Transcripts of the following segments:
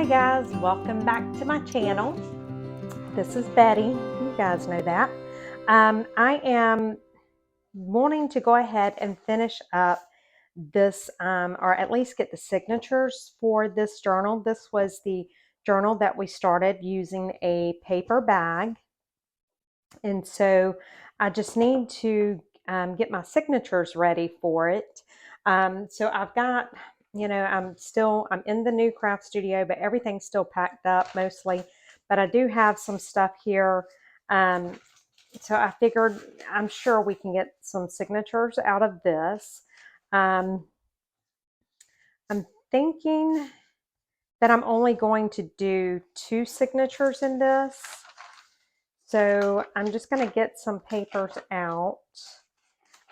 Hi guys, welcome back to my channel. This is Betty. You guys know that. I am wanting to go ahead and finish up this, or at least get the signatures for this journal. This was the journal that we started using a paper bag. And so I just need to get my signatures ready for it. So I've got, I'm in the new craft studio, but everything's still packed up mostly. But I do have some stuff here. So I figured I'm sure we can get some signatures out of this. I'm thinking that I'm only going to do 2 signatures in this. So I'm just going to get some papers out.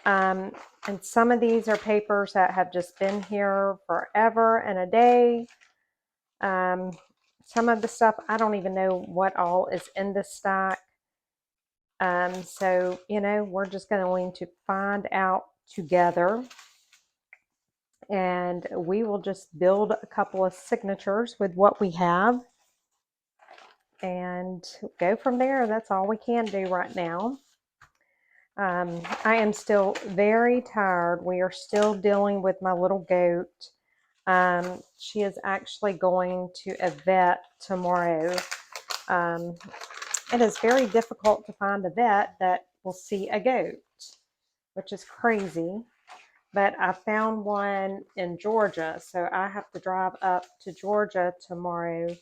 And some of these are papers that have just been here forever and a day. Some of the stuff, I don't even know what all is in this stack. So, we're just going to find out together. And we will just build a couple of signatures with what we have. And go from there. That's all we can do right now. I am still very tired. We are still dealing with my little goat. She is actually going to a vet tomorrow. It is very difficult to find a vet that will see a goat, which is crazy. But I found one in Georgia, so I have to drive up to Georgia tomorrow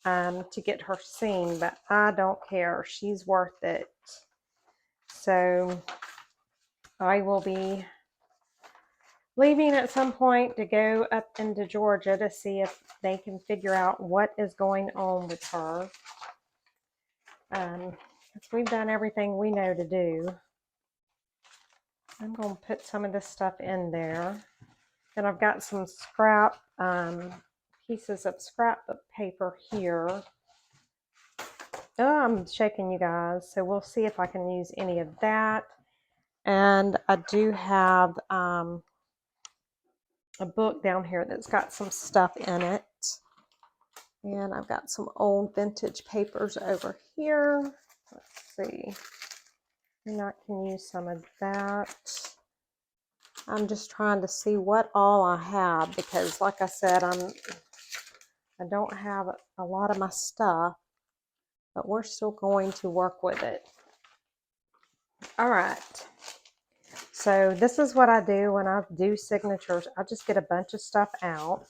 to get her seen, but I don't care. She's worth it. So I will be leaving at some point to go up into Georgia to see if they can figure out what is going on with her. We've done everything we know to do. I'm going to put some of this stuff in there. And I've got some scrap pieces of scrapbook paper here. Oh, I'm shaking, you guys. So we'll see if I can use any of that. And I do have a book down here that's got some stuff in it. And I've got some old vintage papers over here. Let's see. And I can use some of that. I'm just trying to see what all I have because, like I said, I don't have a lot of my stuff, but we're still going to work with it. All right. So this is what I do when I do signatures. I just get a bunch of stuff out.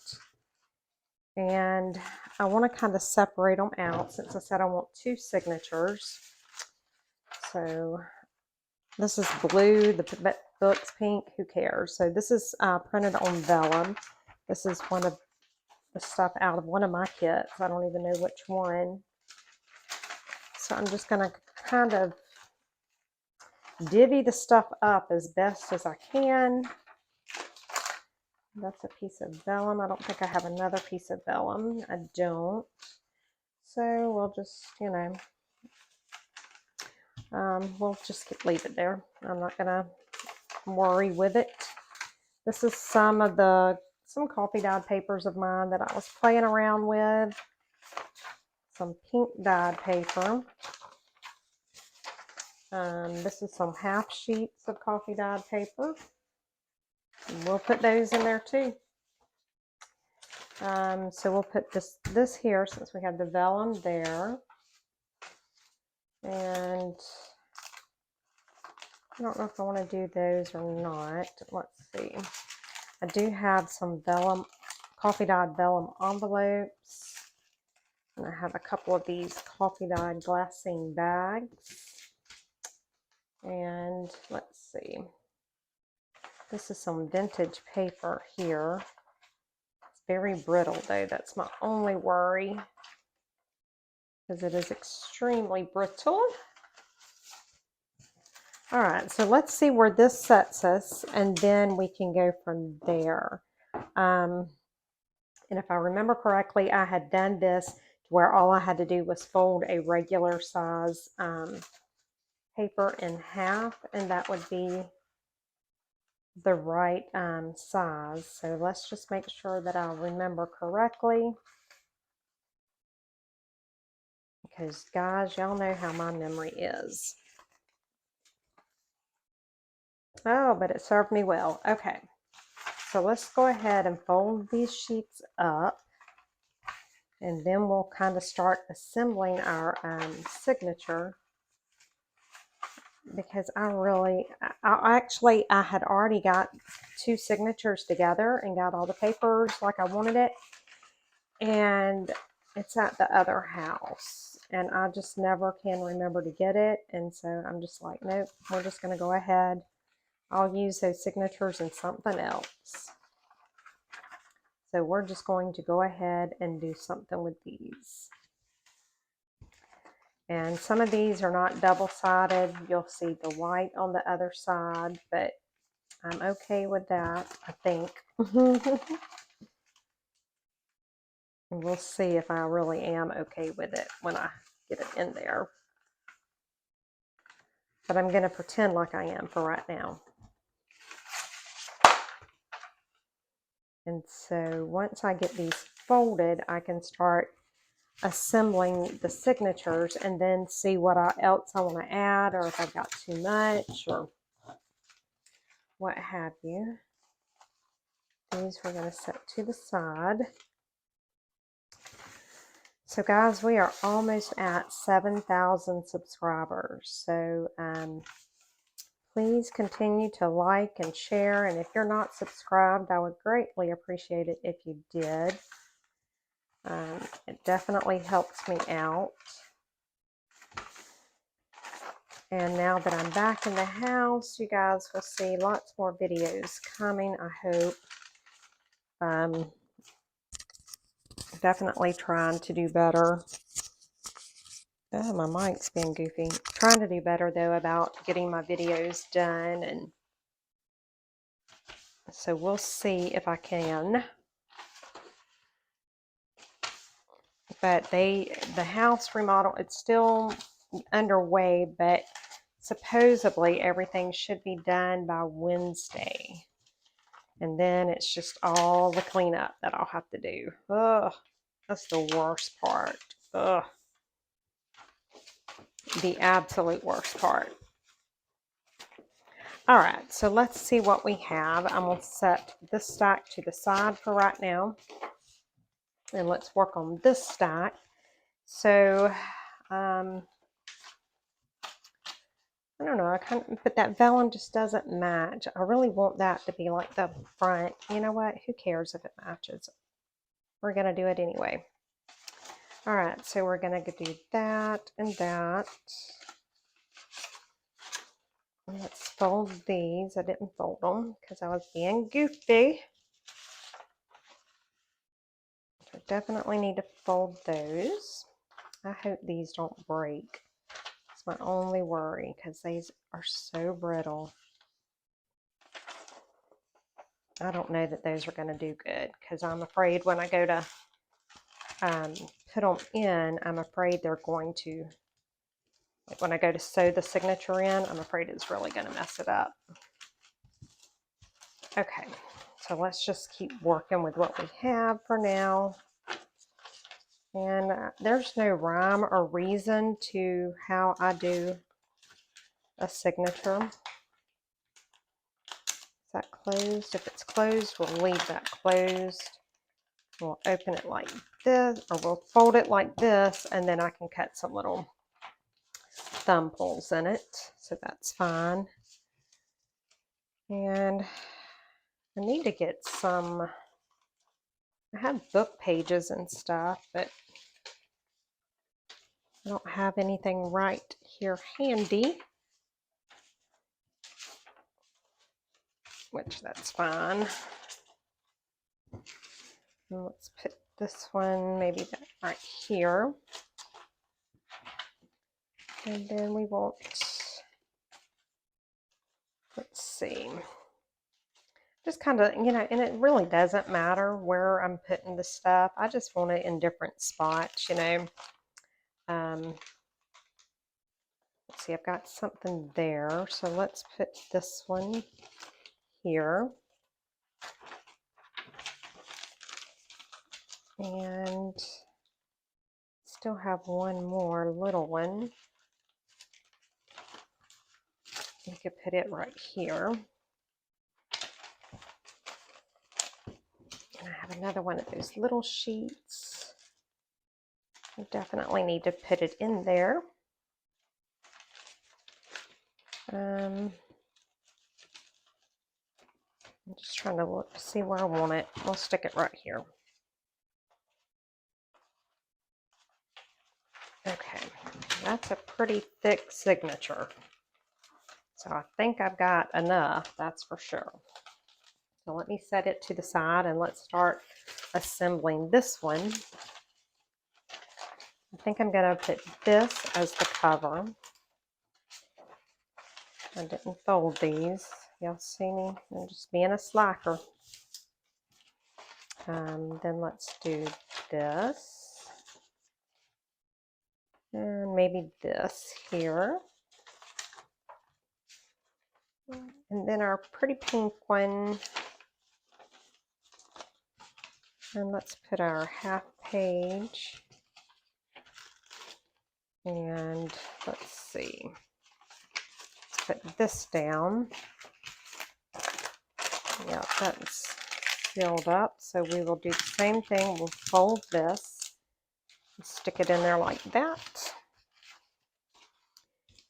And I want to kind of separate them out since I said I want 2 signatures. So this is blue, the book's pink, who cares? So this is printed on vellum. This is one of the stuff out of one of my kits. I don't even know which one. So I'm just going to kind of divvy the stuff up as best as I can. That's a piece of vellum. I don't think I have another piece of vellum. I don't. So we'll just, we'll just leave it there. I'm not going to worry with it. This is some coffee dyed papers of mine that I was playing around with. Some pink dyed paper. This is some half sheets of coffee dyed paper. And we'll put those in there too. So we'll put this here since we have the vellum there. And I don't know if I want to do those or not. Let's see. I do have some vellum, coffee dyed vellum envelopes. And I have a couple of these coffee dyed glassine bags. And let's see. This is some vintage paper here. It's very brittle though. That's my only worry, because it is extremely brittle. All right, so let's see where this sets us, and then we can go from there. And if I remember correctly, I had done this to where all I had to do was fold a regular size paper in half, and that would be the right size. So let's just make sure that I remember correctly, because guys, y'all know how my memory is. Oh, but it served me well. Okay, so let's go ahead and fold these sheets up, and then we'll kind of start assembling our signature, because I had already got 2 signatures together and got all the papers like I wanted it, and it's at the other house, and I just never can remember to get it, and so I'm just like, nope, we're just going to go ahead. I'll use those signatures in something else. So we're just going to go ahead and do something with these. And some of these are not double-sided. You'll see the white on the other side, but I'm okay with that, I think. And we'll see if I really am okay with it when I get it in there. But I'm going to pretend like I am for right now. And so once I get these folded, I can start assembling the signatures and then see what else I want to add, or if I've got too much or what have you. These we're going to set to the side. So guys, we are almost at 7,000 subscribers. So please continue to like and share. And if you're not subscribed, I would greatly appreciate it if you did. It definitely helps me out. And now that I'm back in the house, you guys will see lots more videos coming, I hope. Definitely trying to do better. Oh, my mic's being goofy. Trying to do better, though, about getting my videos done. And so we'll see if I can. But the house remodel, it's still underway, but supposedly everything should be done by Wednesday. And then it's just all the cleanup that I'll have to do. Ugh, that's the worst part. Ugh. The absolute worst part. All right, so let's see what we have. I'm going to set this stack to the side for right now. And let's work on this stack. So, I don't know, but that vellum just doesn't match. I really want that to be like the front. You know what? Who cares if it matches? We're going to do it anyway. All right, so we're going to do that and that. And let's fold these. I didn't fold them because I was being goofy. I definitely need to fold those. I hope these don't break. It's my only worry because these are so brittle. I don't know that those are going to do good, because I'm afraid when I go to put them in, I'm afraid they're going to, like when I go to sew the signature in, I'm afraid it's really going to mess it up. Okay, so let's just keep working with what we have for now. And there's no rhyme or reason to how I do a signature. Is that closed? If it's closed, we'll leave that closed. We'll open it like this, or we'll fold it like this, and then I can cut some little thumb pulls in it, so that's fine. And I need to get some, I have book pages and stuff, but I don't have anything right here handy, which that's fine. And let's put this one maybe right here. And then we want, let's see, just kind of, you know, and it really doesn't matter where I'm putting the stuff. I just want it in different spots, you know. Let's see, I've got something there. So let's put this one here. And still have one more little one. You could put it right here. And I have another one of those little sheets. I definitely need to put it in there. I'm just trying to look to see where I want it. I'll stick it right here. Okay, that's a pretty thick signature. So I think I've got enough, that's for sure. So let me set it to the side and let's start assembling this one. I think I'm going to put this as the cover. I didn't fold these. Y'all see me? I'm just being a slacker. Then let's do this. And maybe this here. And then our pretty pink one. And let's put our half page. And let's see. Let's put this down. Yeah, that's filled up. So we will do the same thing. We'll fold this and stick it in there like that.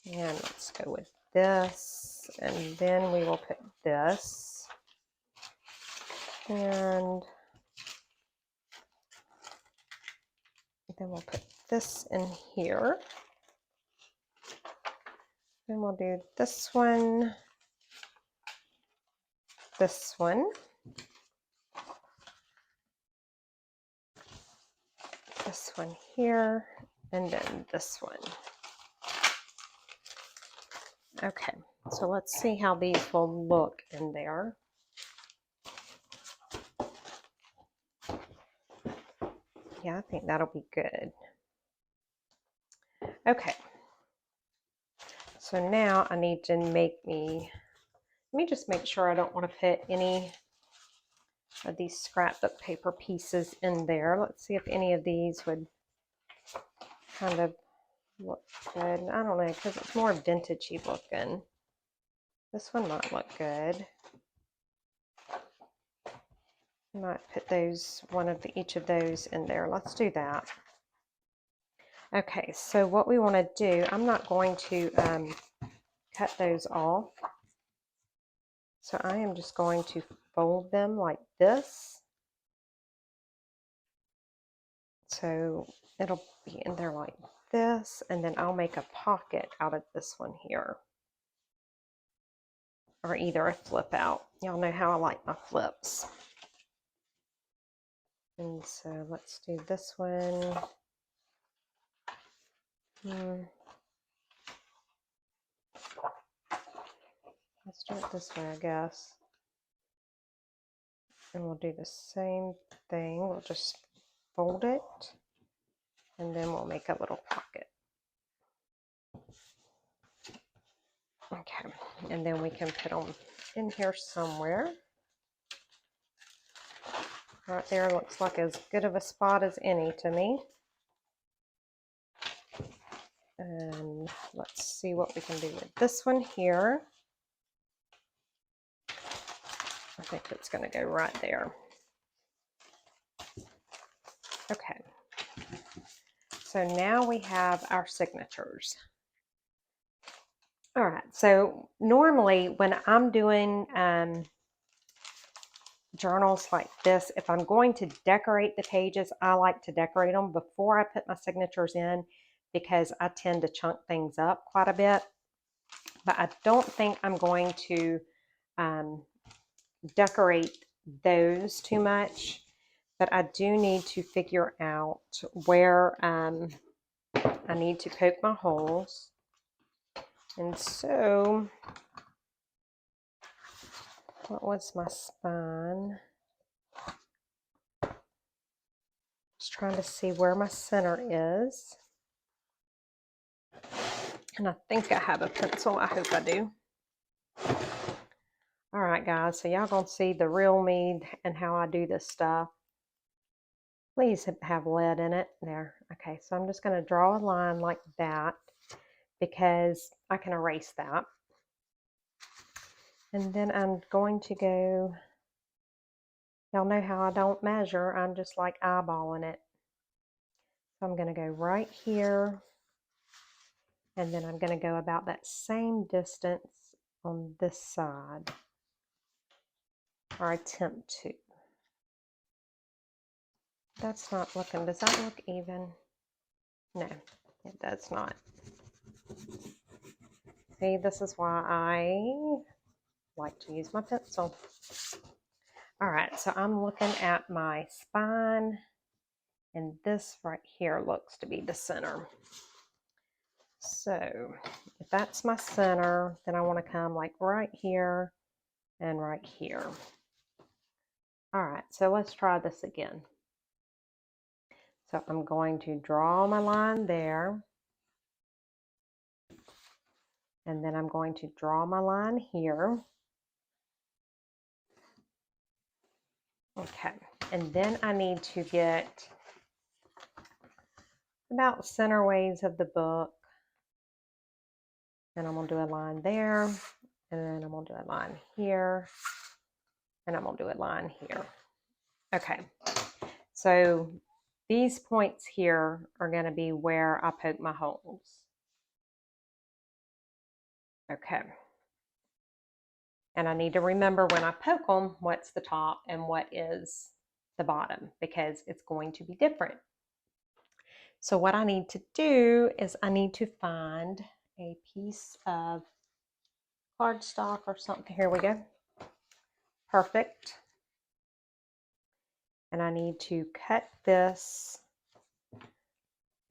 And let's go with this. And then we will put this. And then we'll put this in here. Then we'll do this one, this one, this one here, and then this one. Okay, so let's see how these will look in there. Yeah, I think that'll be good. Okay, so now I need to let me just make sure I don't want to put any of these scrapbook paper pieces in there. Let's see if any of these would kind of look good. I don't know, because it's more vintagey looking. This one might look good. I might put those, each of those in there. Let's do that. Okay, so what we want to do, I'm not going to cut those off. So I am just going to fold them like this. So it'll be in there like this, and then I'll make a pocket out of this one here. Or either a flip out. Y'all know how I like my flips. And so let's do this one. Let's do it this way, I guess. And we'll do the same thing. We'll just fold it, and then we'll make a little pocket. Okay, and then we can put them in here somewhere. Right there looks like as good of a spot as any to me. And let's see what we can do with this one here. I think it's going to go right there. Okay. So now we have our signatures. All right. So normally when I'm doing journals like this, if I'm going to decorate the pages, I like to decorate them before I put my signatures in, because I tend to chunk things up quite a bit. But I don't think I'm going to decorate those too much. But I do need to figure out where I need to poke my holes. And so, what was my spine? Just trying to see where my center is. And I think I have a pencil. I hope I do. All right, guys. So y'all gonna see the real me and how I do this stuff. Please have lead in it. There. Okay, so I'm just gonna draw a line like that because I can erase that. And then I'm going to go, y'all know how I don't measure. I'm just like eyeballing it. So I'm gonna go right here. And then I'm going to go about that same distance on this side, or attempt to. That's not looking, does that look even? No, it does not. See, this is why I like to use my pencil. All right, so I'm looking at my spine, and this right here looks to be the center. So if that's my center, then I want to come like right here and right here. All right, so let's try this again. So I'm going to draw my line there. And then I'm going to draw my line here. Okay, and then I need to get about center ways of the book. And I'm going to do a line there, and then I'm going to do a line here, and I'm going to do a line here. Okay, so these points here are going to be where I poke my holes. Okay. And I need to remember when I poke them, what's the top and what is the bottom, because it's going to be different. So what I need to do is I need to find a piece of cardstock or something. Here we go. Perfect. And I need to cut this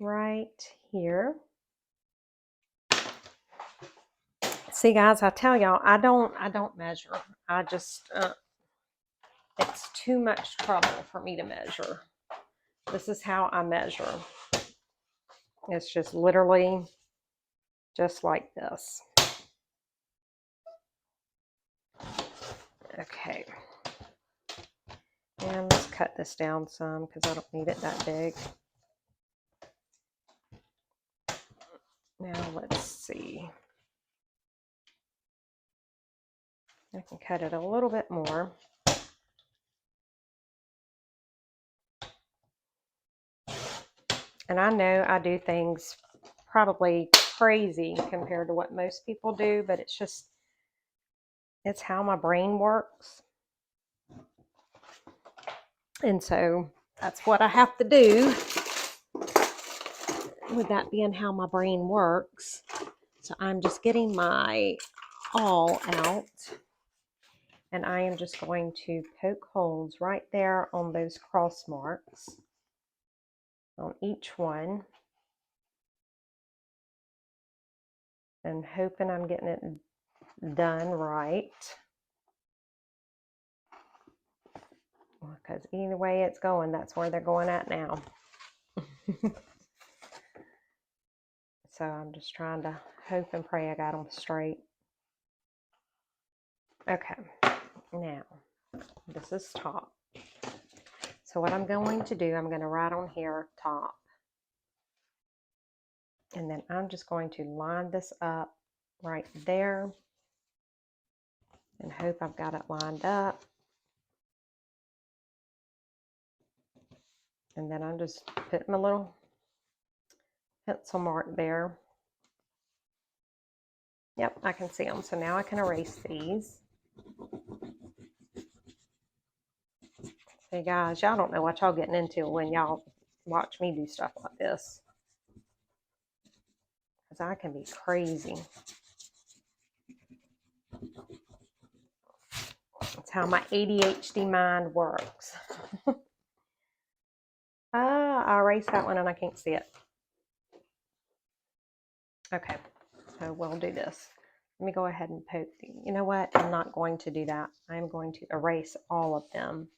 right here. See, guys, I tell y'all, I don't measure. I just it's too much trouble for me to measure. This is how I measure. It's just literally just like this. Okay. And let's cut this down some because I don't need it that big. Now let's see. I can cut it a little bit more. And I know I do things probably crazy compared to what most people do, but it's how my brain works. And so that's what I have to do, with that being how my brain works. So I'm just getting my awl out, and I am just going to poke holes right there on those cross marks on each one, and hoping I'm getting it done right, because either way it's going, that's where they're going at now. So I'm just trying to hope and pray I got them straight. Okay, now this is top. So what I'm going to do, I'm going to write on here top, and then I'm just going to line this up right there and hope I've got it lined up. And then I'm just putting my little pencil mark there. Yep, I can see them. So now I can erase these. Hey guys, y'all don't know what y'all getting into when y'all watch me do stuff like this. because I can be crazy. That's how my ADHD mind works. I erased that one and I can't see it. Okay, so we'll do this. Let me go ahead and poke. You know what? I'm not going to do that. I'm going to erase all of them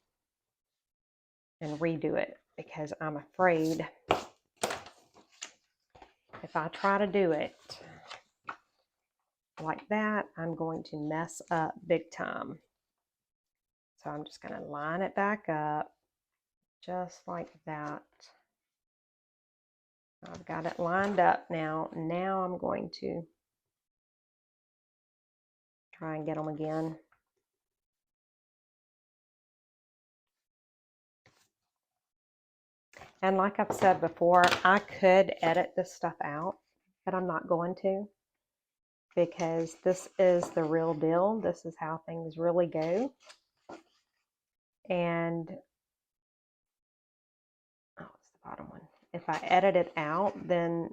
and redo it because I'm afraid if I try to do it like that, I'm going to mess up big time. So I'm just going to line it back up just like that. I've got it lined up now. Now I'm going to try and get them again. And like I've said before, I could edit this stuff out, but I'm not going to because this is the real deal. This is how things really go. And, oh, it's the bottom one. If I edit it out, then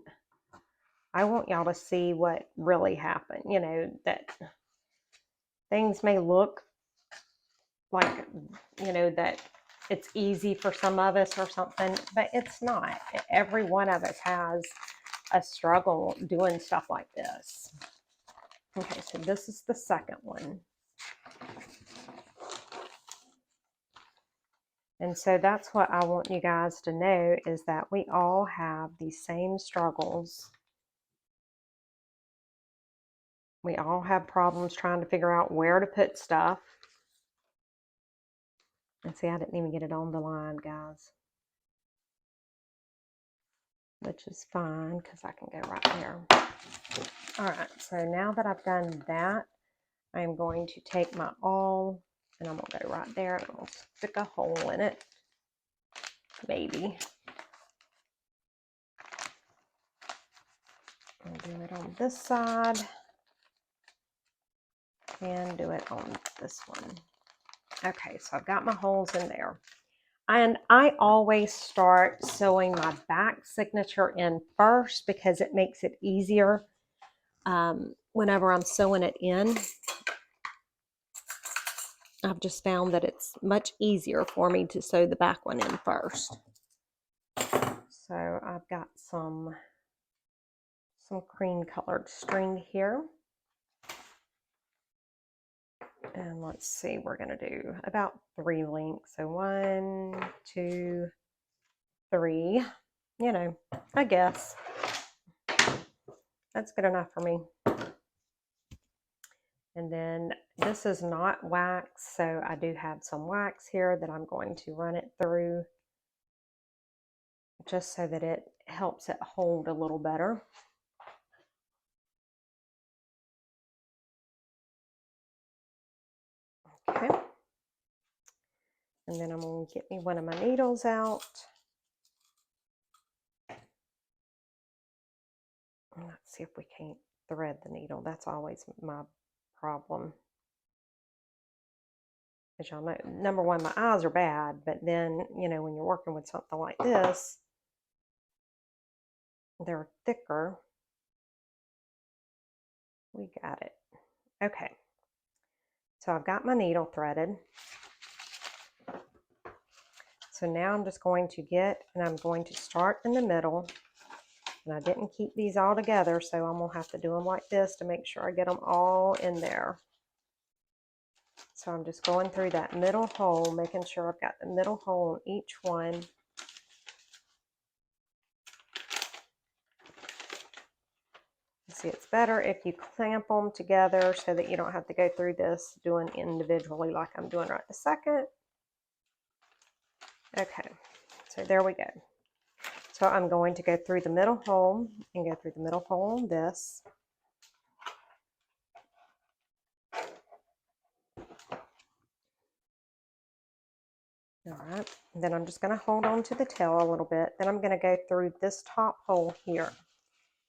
I want y'all to see what really happened. You know, that things may look like, you know, that it's easy for some of us or something, but it's not. Every one of us has a struggle doing stuff like this. Okay, so this is the second one. And so that's what I want you guys to know, is that we all have these same struggles. We all have problems trying to figure out where to put stuff. And see, I didn't even get it on the line, guys. Which is fine, because I can go right there. All right, so now that I've done that, I'm going to take my awl, and I'm going to go right there, and I'm going to stick a hole in it. Maybe. I'll do it on this side. And do it on this one. Okay, so I've got my holes in there. And I always start sewing my back signature in first because it makes it easier whenever I'm sewing it in. I've just found that it's much easier for me to sew the back one in first. So I've got some cream colored string here. And let's see, we're going to do about 3 lengths. So 1, 2, 3, you know, I guess that's good enough for me. And then this is not wax, so I do have some wax here that I'm going to run it through just so that it helps it hold a little better. Okay. And then I'm going to get me one of my needles out. Let's see if we can't thread the needle. That's always my problem. As y'all know, number one, my eyes are bad, but then, you know, when you're working with something like this, they're thicker. We got it. Okay. So I've got my needle threaded. So now I'm just going to and I'm going to start in the middle. And I didn't keep these all together, so I'm going to have to do them like this to make sure I get them all in there. So I'm just going through that middle hole, making sure I've got the middle hole in each one. See, it's better if you clamp them together so that you don't have to go through this doing individually like I'm doing right this second. Okay, so there we go. So I'm going to go through the middle hole and go through the middle hole on this. All right, and then I'm just going to hold on to the tail a little bit. Then I'm going to go through this top hole here.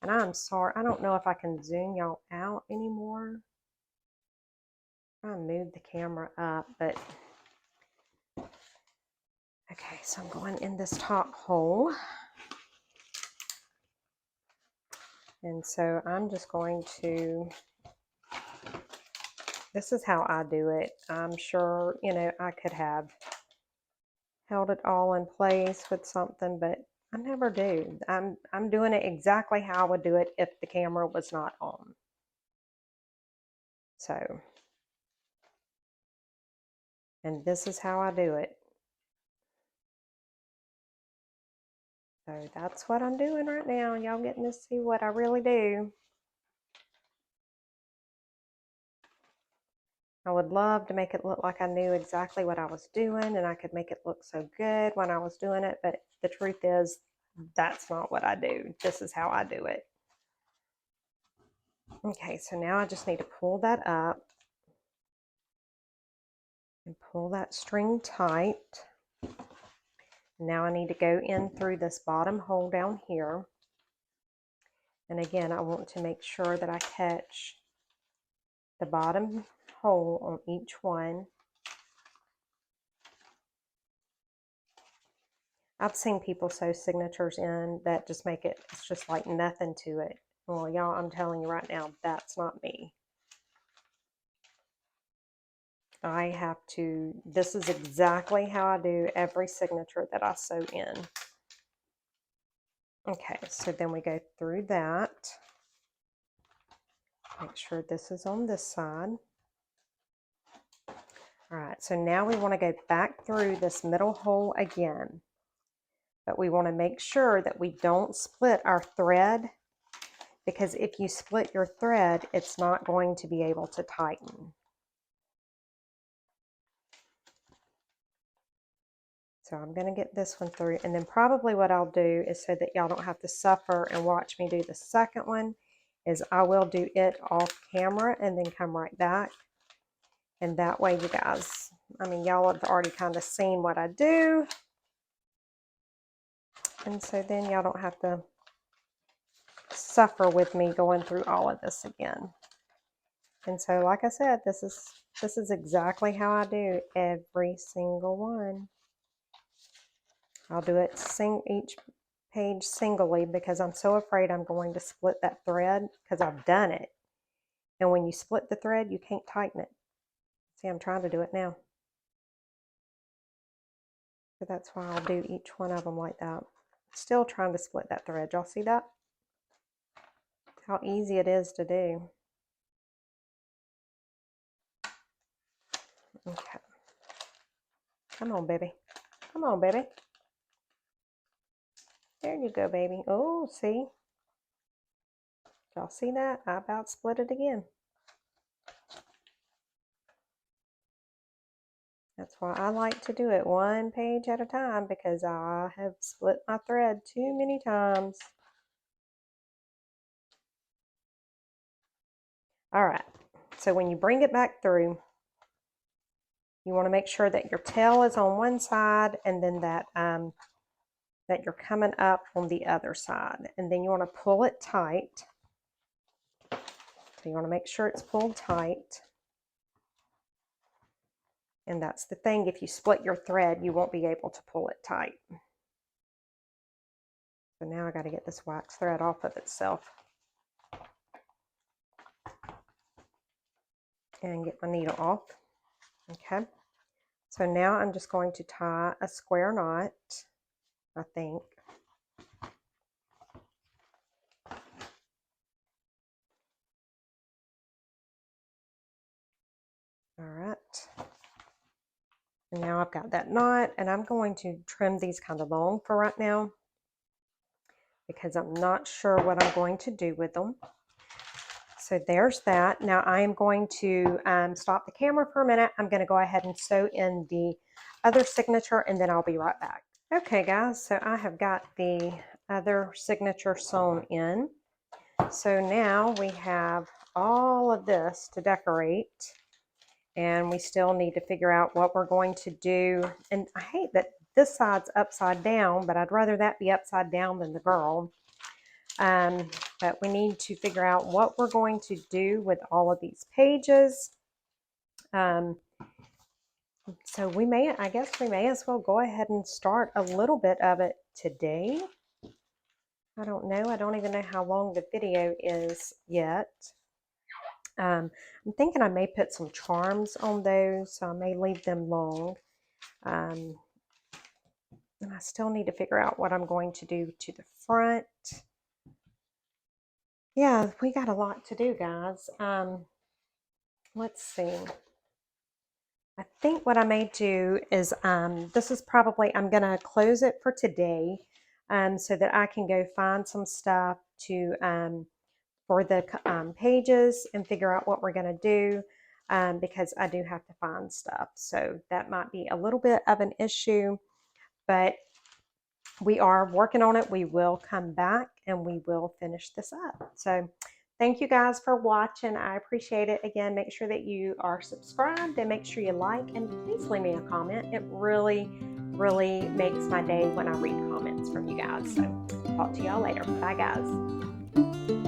And I'm sorry, I don't know if I can zoom y'all out anymore. I moved the camera up, but okay, so I'm going in this top hole. And so I'm just going to, this is how I do it. I'm sure, you know, I could have held it all in place with something, but I never do. I'm doing it exactly how I would do it if the camera was not on. So, and this is how I do it. So that's what I'm doing right now. Y'all getting to see what I really do. I would love to make it look like I knew exactly what I was doing and I could make it look so good when I was doing it, but the truth is that's not what I do. This is how I do it. Okay, so now I just need to pull that up and pull that string tight. Now I need to go in through this bottom hole down here. And again, I want to make sure that I catch the bottom hole on each one. I've seen people sew signatures in that just make it, it's just like nothing to it. Well, y'all, I'm telling you right now, that's not me. I have to, this is exactly how I do every signature that I sew in. Okay, so then we go through that. Make sure this is on this side. All right, so now we want to go back through this middle hole again. But we want to make sure that we don't split our thread, because if you split your thread, it's not going to be able to tighten. So I'm going to get this one through, and then probably what I'll do is, so that y'all don't have to suffer and watch me do the second one, is I will do it off camera and then come right back. And that way you guys, I mean, y'all have already kind of seen what I do. And so then y'all don't have to suffer with me going through all of this again. And so, like I said, this is exactly how I do every single one. I'll do it each page singly because I'm so afraid I'm going to split that thread, because I've done it. And when you split the thread, you can't tighten it. See, I'm trying to do it now. So that's why I'll do each one of them like that. Still trying to split that thread. Y'all see that? How easy it is to do. Okay. Come on, baby. Come on, baby. There you go, baby. Oh, see? Y'all see that? I about split it again. That's why I like to do it one page at a time, because I have split my thread too many times. All right, so when you bring it back through, you want to make sure that your tail is on one side, and then that that you're coming up on the other side. And then you want to pull it tight. So you want to make sure it's pulled tight. And that's the thing, if you split your thread, you won't be able to pull it tight. So now I got to get this wax thread off of itself and get my needle off. Okay, so now I'm just going to tie a square knot, I think. All right, and now I've got that knot, and I'm going to trim these kind of long for right now, because I'm not sure what I'm going to do with them. So there's that. Now I am going to stop the camera for a minute. I'm going to go ahead and sew in the other signature, and then I'll be right back. Okay guys, so I have got the other signature sewn in. So now we have all of this to decorate, and we still need to figure out what we're going to do. And I hate that this side's upside down, but I'd rather that be upside down than the girl. But we need to figure out what we're going to do with all of these pages. So I guess we may as well go ahead and start a little bit of it today. I don't know. I don't even know how long the video is yet. I'm thinking I may put some charms on those, so I may leave them long. And I still need to figure out what I'm going to do to the front. Yeah, we got a lot to do, guys. Let's see. I think what I may do is, this is probably, I'm going to close it for today, so that I can go find some stuff to, for the pages and figure out what we're going to do, because I do have to find stuff. So that might be a little bit of an issue, but we are working on it. We will come back and we will finish this up. So thank you guys for watching. I appreciate it. Again, make sure that you are subscribed and make sure you like, and please leave me a comment. It really, really makes my day when I read comments from you guys. So talk to y'all later. Bye, guys.